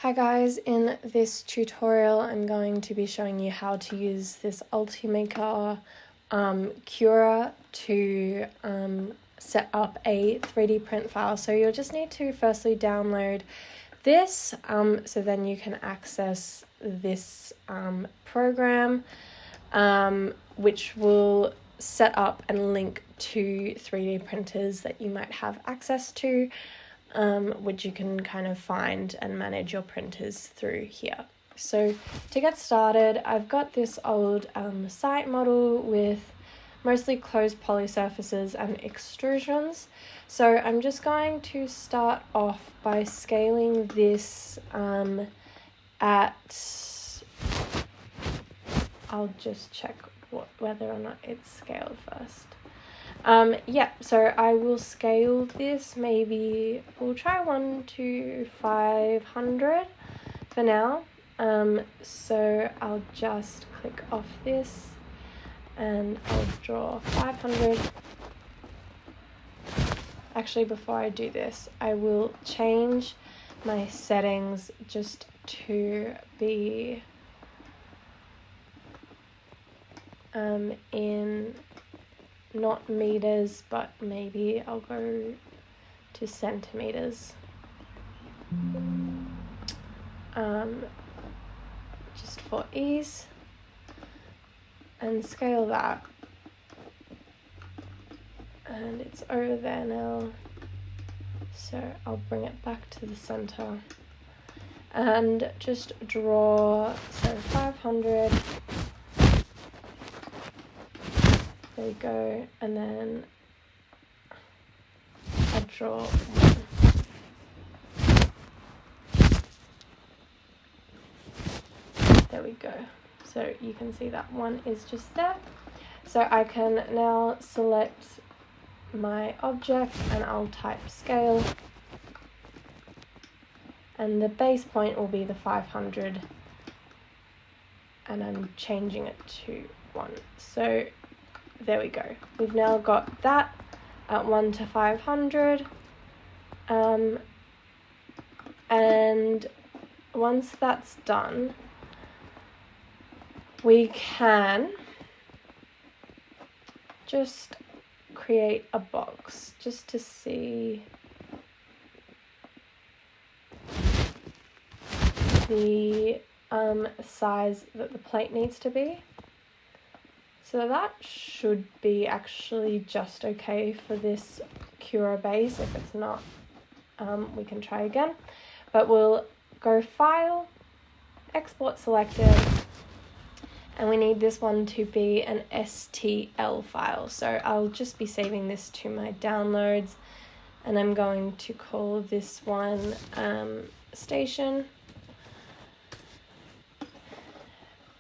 Hi guys, in this tutorial I'm going to be showing you how to use this Ultimaker Cura to set up a 3D print file. So you'll just need to firstly download this so then you can access this program which will set up and link to 3D printers that you might have access to, which you can kind of find and manage your printers through here. So to get started, I've got this old site model with mostly closed poly surfaces and extrusions. So I'm just going to start off by scaling this I'll just check whether or not it's scaled first. So I will scale this, maybe we'll try 1 to 500 for now. So I'll just click off this and I'll draw 500. Actually, before I do this, I will change my settings just to be in not meters, but maybe I'll go to centimeters. Just for ease, and scale that. And it's over there now. So I'll bring it back to the center and just draw, so 500. There we go, and then I draw 1. There we go. So you can see that 1 is just there. So I can now select my object and I'll type scale. And the base point will be the 500. And I'm changing it to 1. So there we go. We've now got that at 1 to 500. And once that's done, we can just create a box just to see the size that the plate needs to be. So that should be actually just okay for this Cura base. If it's not, we can try again. But we'll go File, Export Selected, and we need this one to be an STL file. So I'll just be saving this to my downloads, and I'm going to call this one Station.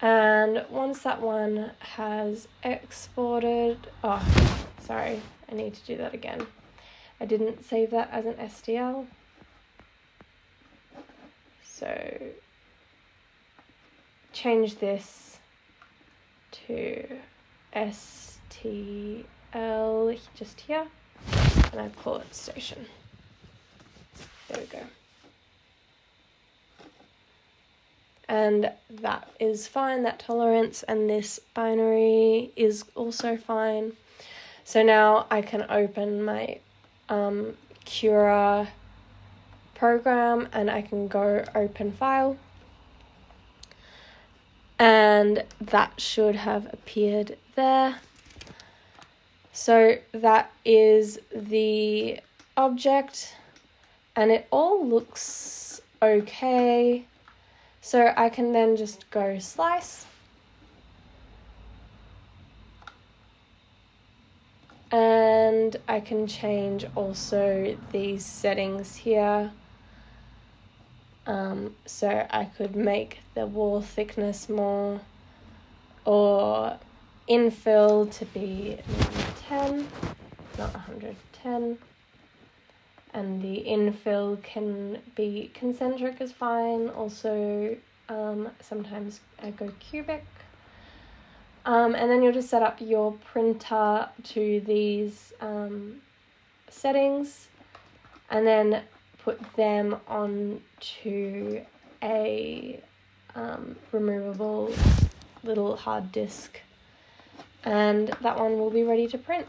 And once that one has exported, sorry, I need to do that again. I didn't save that as an STL. So change this to STL just here, and I call it Station. There we go. And that is fine, that tolerance, and this binary is also fine. So now I can open my Cura program and I can go open file. And that should have appeared there. So that is the object, and it all looks okay. So I can then just go slice, and I can change also these settings here. So I could make the wall thickness more, or infill to be 10, not 110. And the infill can be concentric is fine. Also, sometimes I go cubic. And then you'll just set up your printer to these settings, and then put them onto a removable little hard disk, and that one will be ready to print.